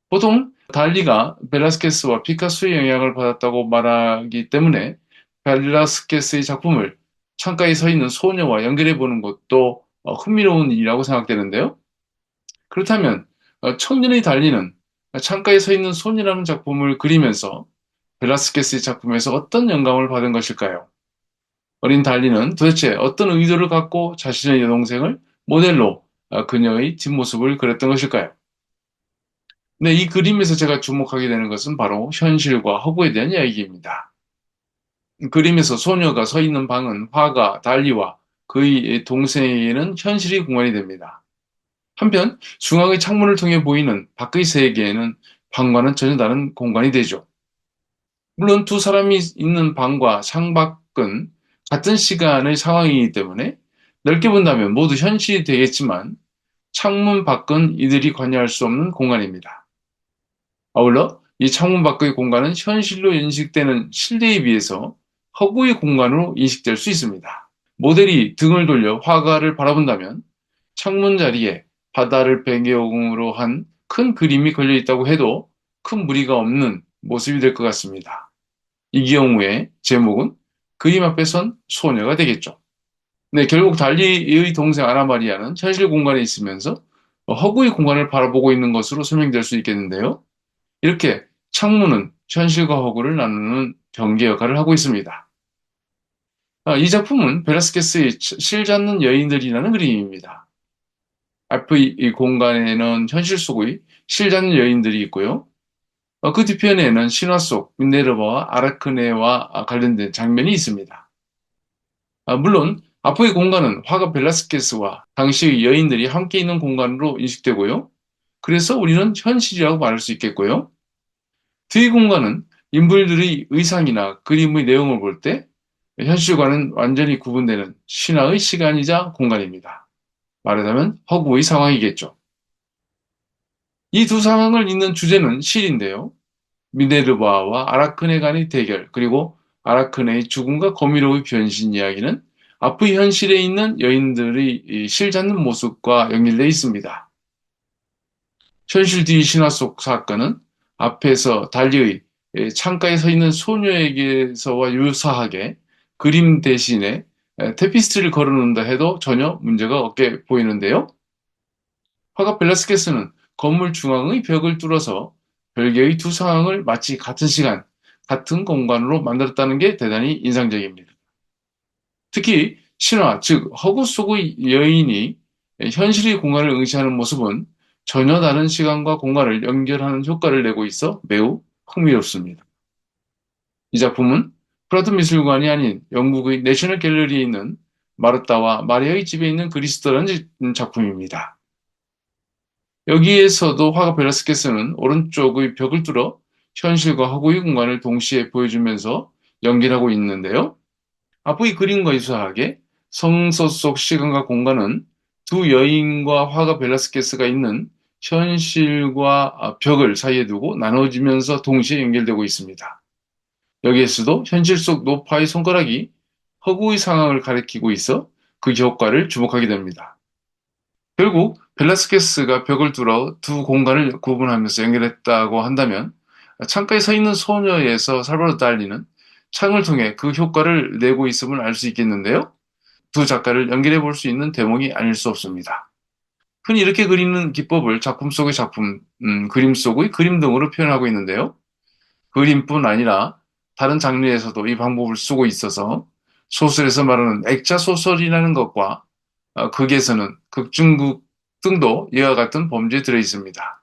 보통 달리가 벨라스케스와 피카소의 영향을 받았다고 말하기 때문에 벨라스케스의 작품을 창가에 서 있는 소녀와 연결해 보는 것도 흥미로운 일이라고 생각되는데요. 그렇다면 청년의 달리는 창가에 서 있는 소녀라는 작품을 그리면서 벨라스케스의 작품에서 어떤 영감을 받은 것일까요? 어린 달리는 도대체 어떤 의도를 갖고 자신의 여동생을 모델로 그녀의 뒷모습을 그렸던 것일까요? 네, 이 그림에서 제가 주목하게 되는 것은 바로 현실과 허구에 대한 이야기입니다. 그림에서 소녀가 서 있는 방은 화가 달리와 그의 동생에게는 현실의 공간이 됩니다. 한편 중앙의 창문을 통해 보이는 밖의 세계에는 방과는 전혀 다른 공간이 되죠. 물론 두 사람이 있는 방과 창밖은 같은 시간의 상황이기 때문에 넓게 본다면 모두 현실이 되겠지만 창문 밖은 이들이 관여할 수 없는 공간입니다. 아울러 이 창문 밖의 공간은 현실로 인식되는 실내에 비해서 허구의 공간으로 인식될 수 있습니다. 모델이 등을 돌려 화가를 바라본다면 창문 자리에 바다를 배경으로 한 큰 그림이 걸려 있다고 해도 큰 무리가 없는 모습이 될 것 같습니다. 이 경우에 제목은 그림 앞에 선 소녀가 되겠죠. 네, 결국 달리의 동생 아나마리아는 현실 공간에 있으면서 허구의 공간을 바라보고 있는 것으로 설명될 수 있겠는데요. 이렇게 창문은 현실과 허구를 나누는 경계 역할을 하고 있습니다. 이 작품은 베라스케스의 실 잡는 여인들이라는 그림입니다. 앞의 이 공간에는 현실 속의 실 잡는 여인들이 있고요. 그 뒤편에는 신화 속 미네르바와 아라크네와 관련된 장면이 있습니다. 물론 앞의 공간은 화가 벨라스케스와 당시의 여인들이 함께 있는 공간으로 인식되고요. 그래서 우리는 현실이라고 말할 수 있겠고요. 뒤의 공간은 인물들의 의상이나 그림의 내용을 볼 때 현실과는 완전히 구분되는 신화의 시간이자 공간입니다. 말하자면 허구의 상황이겠죠. 이 두 상황을 잇는 주제는 실인데요. 미네르바와 아라크네 간의 대결, 그리고 아라크네의 죽음과 거미로의 변신 이야기는 앞의 현실에 있는 여인들의 실 잡는 모습과 연결되어 있습니다. 현실 뒤 신화 속 사건은 앞에서 달리의 창가에 서 있는 소녀에게서와 유사하게 그림 대신에 테피스트리를 걸어놓는다 해도 전혀 문제가 없게 보이는데요. 화가 벨라스케스는 건물 중앙의 벽을 뚫어서 별개의 두 상황을 마치 같은 시간, 같은 공간으로 만들었다는 게 대단히 인상적입니다. 특히 신화, 즉 허구 속의 여인이 현실의 공간을 응시하는 모습은 전혀 다른 시간과 공간을 연결하는 효과를 내고 있어 매우 흥미롭습니다. 이 작품은 프라도 미술관이 아닌 영국의 내셔널 갤러리에 있는 마르타와 마리아의 집에 있는 그리스도라는 작품입니다. 여기에서도 화가 벨라스케스는 오른쪽의 벽을 뚫어 현실과 허구의 공간을 동시에 보여주면서 연기하고 있는데요. 앞의 그림과 유사하게 성서 속 시간과 공간은 두 여인과 화가 벨라스케스가 있는 현실과 벽을 사이에 두고 나눠지면서 동시에 연결되고 있습니다. 여기에서도 현실 속 노파의 손가락이 허구의 상황을 가리키고 있어 그 효과를 주목하게 됩니다. 결국 벨라스케스가 벽을 뚫어 두 공간을 구분하면서 연결했다고 한다면 창가에 서 있는 소녀에서 살바도 달리는 창을 통해 그 효과를 내고 있음을 알 수 있겠는데요. 두 작가를 연결해 볼 수 있는 대목이 아닐 수 없습니다. 흔히 이렇게 그리는 기법을 작품 속의 작품, 그림 속의 그림 등으로 표현하고 있는데요. 그림뿐 아니라 다른 장르에서도 이 방법을 쓰고 있어서 소설에서 말하는 액자 소설이라는 것과 극에서는 극중극 등도 이와 같은 범주에 들어 있습니다.